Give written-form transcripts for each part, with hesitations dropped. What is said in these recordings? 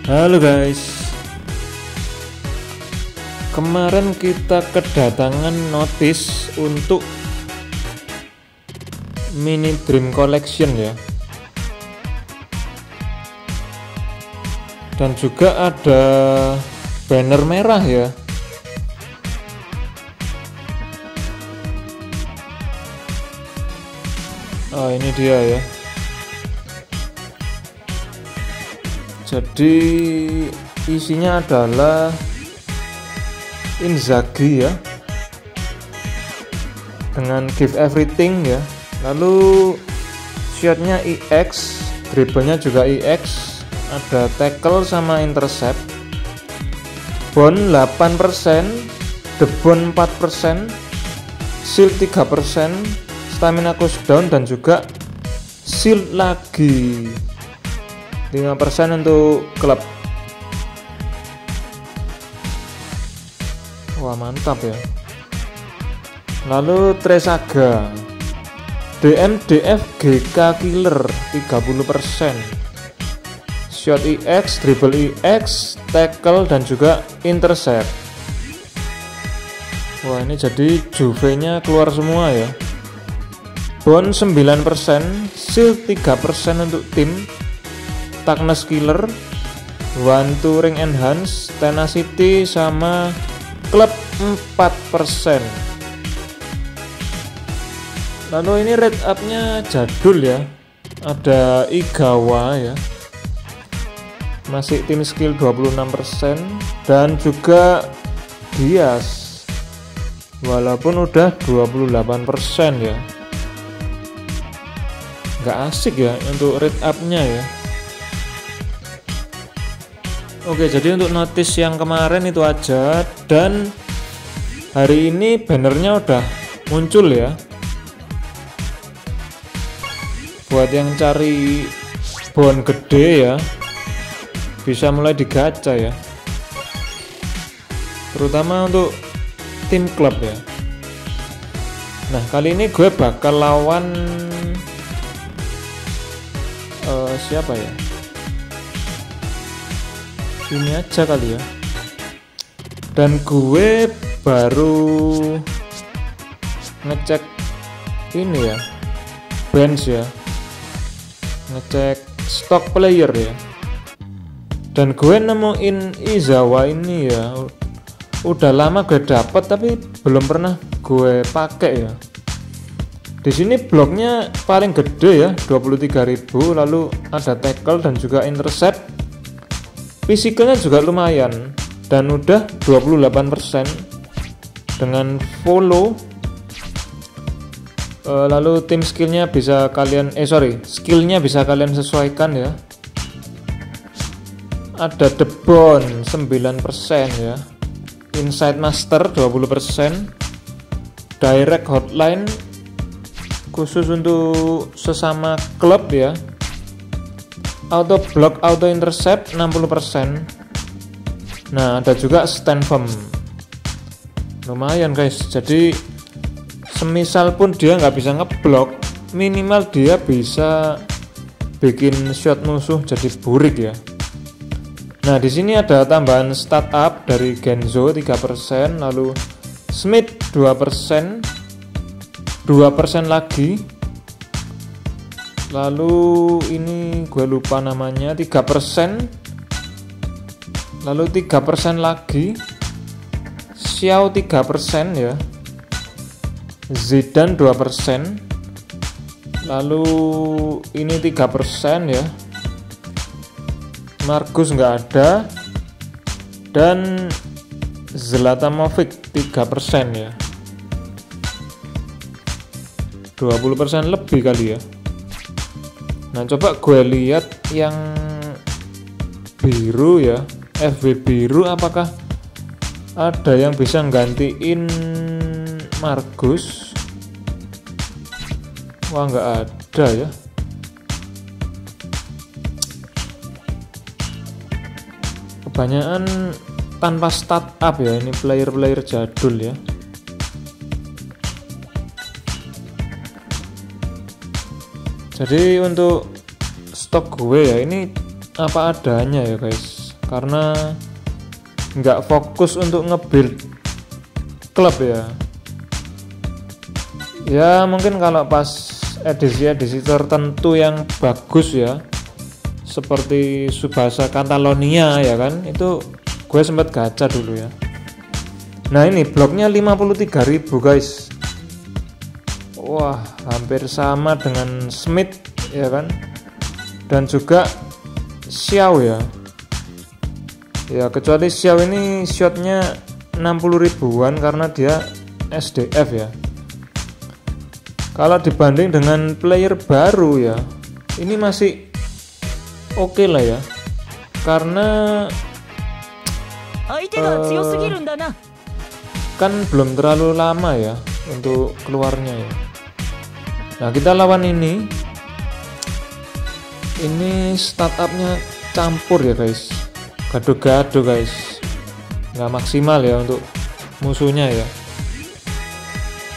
Halo guys, kemarin kita kedatangan notice untuk Mini Dream Collection ya, dan juga ada banner merah ya. Oh, ini dia ya. Jadi isinya adalah Inzaghi ya, dengan give everything ya. Lalu shotnya EX, dribblenya juga EX, ada tackle sama intercept. Bond 8%, debon 4%, shield 3%, stamina cooldown, dan juga shield lagi 5% untuk klub. Wah, mantap ya. Lalu Tresaga DMDF GK Killer 30%, shot EX, dribble EX, tackle, dan juga intercept. Wah, ini jadi Juve nya keluar semua ya. Bond 9%, shield 3% untuk tim, toughness killer, one to ring enhance, tenacity, sama klub 4%. Lalu ini rate up nya jadul ya, ada Igawa ya, masih tim skill 26%, dan juga Diaz walaupun udah 28% ya. Nggak asik ya untuk rate up nya ya. Oke, jadi untuk notice yang kemarin itu aja, dan hari ini bannernya udah muncul ya. Buat yang cari bond gede ya, bisa mulai digacha ya, terutama untuk tim klub ya. Nah, kali ini gue bakal lawan siapa ya, ini aja kali ya. Dan gue baru ngecek ini ya, bench ya, ngecek stock player ya, dan gue nemuin Izawa ini ya. Udah lama gue dapet tapi belum pernah gue pakai ya. Di sini bloknya paling gede ya, 23.000, lalu ada tackle dan juga intercept. Fisikalnya juga lumayan dan udah 28% dengan follow. Lalu tim skillnya bisa kalian skillnya bisa kalian sesuaikan ya. Ada debon 9% ya, inside master 20%, direct hotline khusus untuk sesama klub ya, auto block, auto intercept 60%. Nah, ada juga stand firm, lumayan guys. Jadi semisal pun dia nggak bisa ngeblok, minimal dia bisa bikin shot musuh jadi burik ya. Nah, di sini ada tambahan stat up dari Genzo 3%, lalu Smith 2%, 2% lagi. Lalu ini gue lupa namanya, 3%, lalu 3% lagi, Xiao 3% ya, Zidane 2%, lalu ini 3% ya, Margus nggak ada, dan Zlatamovic 3% ya, 20% lebih kali ya. Nah, coba gue lihat yang biru ya, FB biru, apakah ada yang bisa nggantiin Margus? Wah, nggak ada ya. Kebanyakan tanpa stat up ya, ini player-player jadul ya. Jadi untuk stok gue ya ini apa adanya ya guys. karena nggak fokus untuk nge-build klub ya. Ya mungkin kalau pas edisi-edisi tertentu yang bagus ya, seperti Tsubasa Catalonia ya kan, itu gue sempat gacha dulu ya. Nah ini bloknya 53.000 guys. Wah hampir sama dengan Smith ya kan, dan juga Xiao ya. Ya kecuali Xiao ini shotnya 60 ribuan karena dia SDF ya. Kalau dibanding dengan player baru ya, ini masih oke lah ya, karena kan belum terlalu lama ya untuk keluarnya ya. Nah kita lawan ini startupnya campur ya guys, gado-gado guys, nggak maksimal ya untuk musuhnya ya.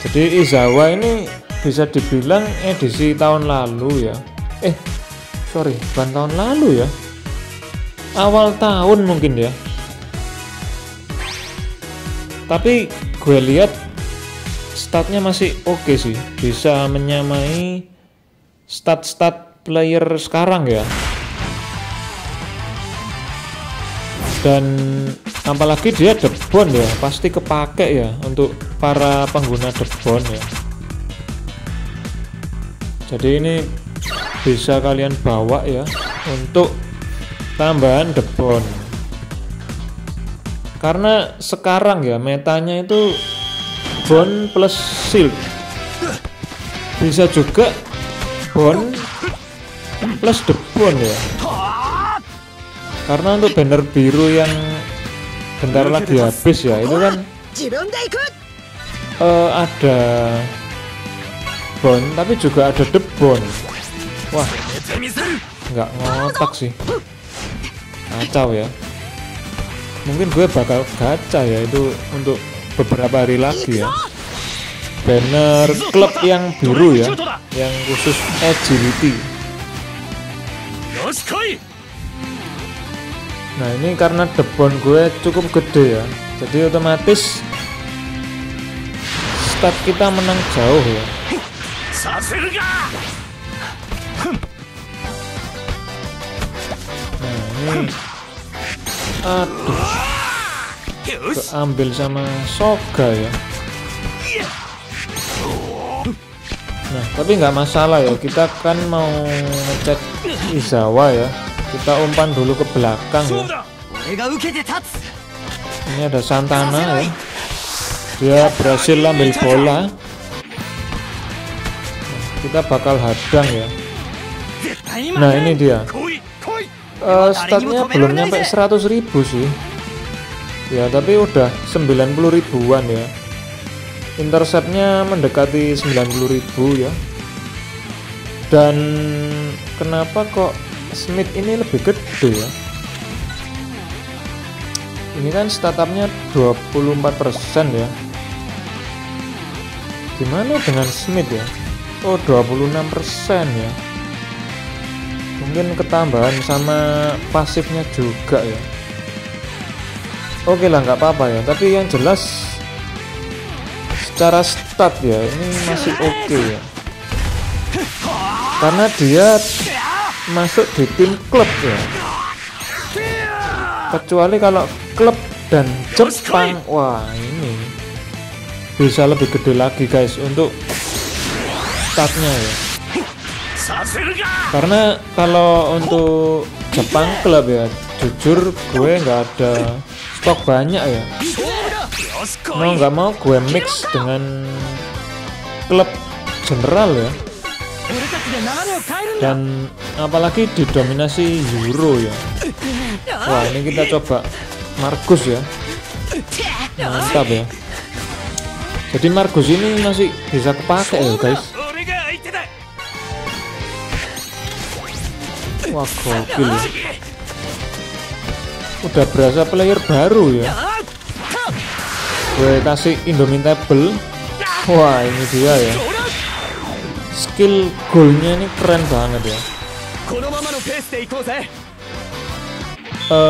Jadi Izawa ini bisa dibilang edisi tahun lalu ya, sorry bukan tahun lalu ya, awal tahun mungkin ya. Tapi gue lihat statnya masih oke sih, bisa menyamai stat player sekarang ya. Dan apalagi dia debon ya, pasti kepake ya untuk para pengguna debon ya. Jadi ini bisa kalian bawa ya untuk tambahan debon. Karena sekarang ya metanya itu bond plus shield, bisa juga bond plus debon ya. Karena untuk banner biru yang bentar lagi habis ya, itu kan ada bond tapi juga ada debon. Wah nggak ngotak sih, kacau ya. Mungkin gue bakal gacha ya itu untuk beberapa hari lagi ya, banner klub yang biru ya, yang khusus agility. Nah ini karena debon gue cukup gede ya, jadi otomatis stat kita menang jauh ya. Nah ini aduh, keambil sama Soga ya. Nah tapi nggak masalah ya, kita kan mau ngecek Izawa ya, kita umpan dulu ke belakang ya. Ini ada Santana ya, dia berhasil ambil bola. Nah, kita bakal hadang ya. Nah ini dia, statnya belum nyampe 100.000 sih ya, tapi udah 90 ribuan ya. Interceptnya mendekati 90.000 ya. Dan kenapa kok Smith ini lebih gede ya? Ini kan startupnya 24% ya. Gimana dengan Smith ya? Oh 26% ya. Mungkin ketambahan sama pasifnya juga ya. Oke lah nggak apa-apa ya, tapi yang jelas secara stat ya ini masih oke ya, karena dia masuk di tim klub ya. Kecuali kalau klub dan Jepang, wah ini bisa lebih gede lagi guys untuk statnya ya. Karena kalau untuk Jepang klub ya, jujur gue nggak ada stok banyak ya. Mau nggak mau gue mix dengan klub general ya. Dan apalagi didominasi Euro ya. Wah ini kita coba Margus ya, mantap ya. Jadi Margus ini masih bisa kepake ya guys. Wah gokil ya. Udah berasa player baru ya. Gue kasih Indomitable. Wah ini dia ya, skill goalnya ini keren banget ya.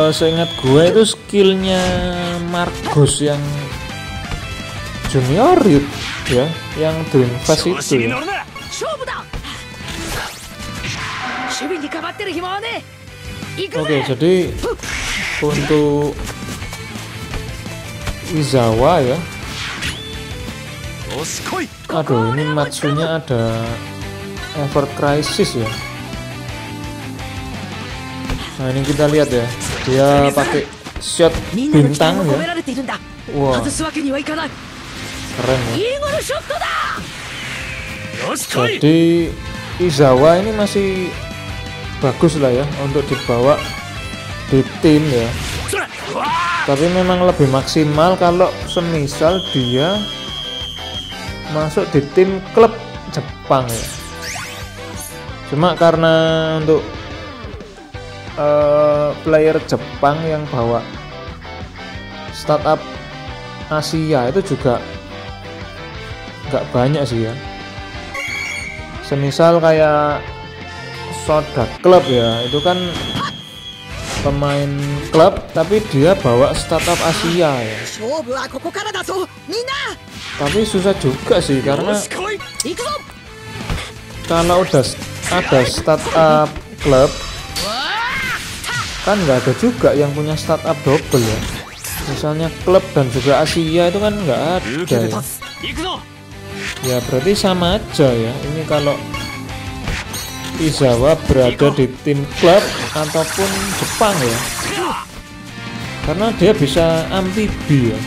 seingat gue itu skillnya Margus yang junior ya, yang Dream Fast itu ya. Oke, jadi untuk Izawa ya, aduh ini Matsunya ada Ever Crisis ya. Nah ini kita lihat ya, dia pakai shot bintang ya. Wah, keren ya. Jadi Izawa ini masih bagus lah ya untuk dibawa di tim ya. Tapi memang lebih maksimal kalau semisal dia masuk di tim klub Jepang ya. Cuma karena untuk player Jepang yang bawa startup Asia itu juga nggak banyak sih ya. Semisal kayak Soda Club ya, itu kan pemain klub tapi dia bawa startup Asia ya. Tapi susah juga sih, karena kalau udah ada startup klub kan nggak ada juga yang punya startup double ya. Misalnya klub dan juga Asia itu kan nggak ada ya. Ya berarti sama aja ya. Ini kalau Izawa berada di tim klub ataupun Jepang ya, karena dia bisa amfibi ya,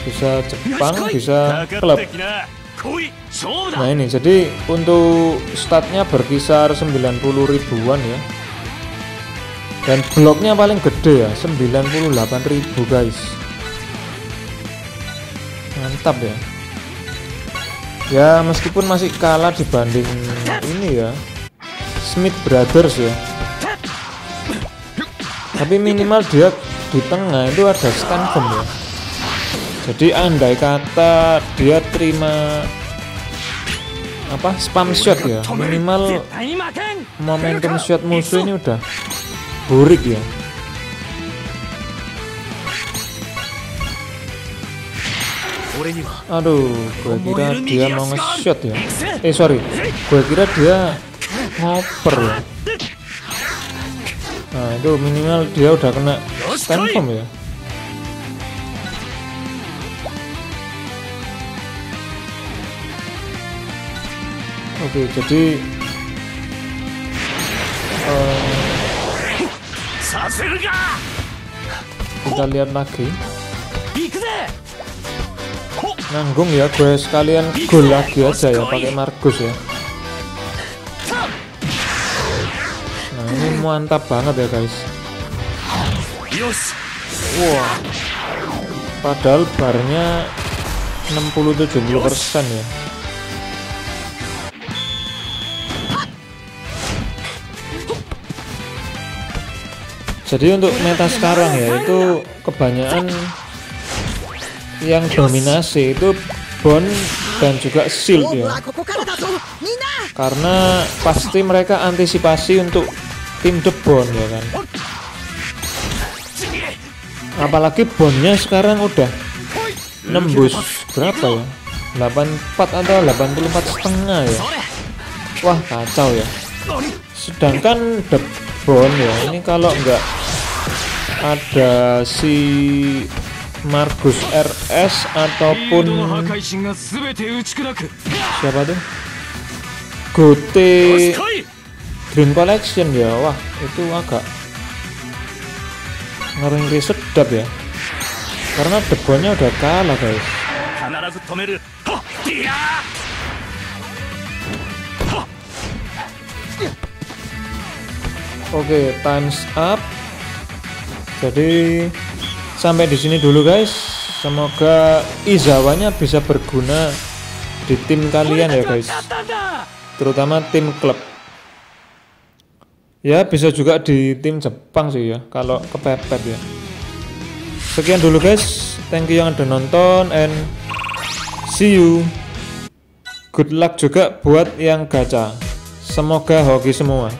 bisa Jepang bisa klub. Nah ini jadi untuk statnya berkisar 90 ribuan ya, dan bloknya paling gede ya 98.000 guys, mantap ya. Ya meskipun masih kalah dibanding ini ya Smith Brothers ya, tapi minimal dia di tengah itu ada stand bomb ya. Jadi andai kata dia terima apa spam shot ya, minimal momentum shot musuh ini udah burik ya. Aduh, gue kira dia mau nge-shot ya. Sorry, gue kira dia ngoper ya. Nah itu minimal dia udah kena stand bomb ya. Oke, jadi kita lihat lagi. Nanggung ya, gue sekalian gol lagi aja ya pakai Margus ya. Nah ini mantap banget ya guys. Wah, padahal barnya 60-70% ya. Jadi untuk meta sekarang ya, itu kebanyakan yang dominasi itu Bond dan juga Shield ya, karena pasti mereka antisipasi untuk tim The Bond ya kan. Apalagi Bondnya sekarang udah nembus berapa ya, 84 atau 84,5 ya. Wah kacau ya. Sedangkan The Bond ya ini kalau nggak ada si Margus RS ataupun siapa tuh Gote Green Collection ya, wah itu agak ngeri sedap ya, karena debonnya udah kalah guys. Oke, times up. Jadi sampai di sini dulu guys. Semoga Izawanya bisa berguna di tim kalian ya guys, terutama tim klub. Ya bisa juga di tim Jepang sih ya kalau kepepet ya. Sekian dulu guys, thank you yang udah nonton and see you. Good luck juga buat yang gacha. Semoga hoki semua.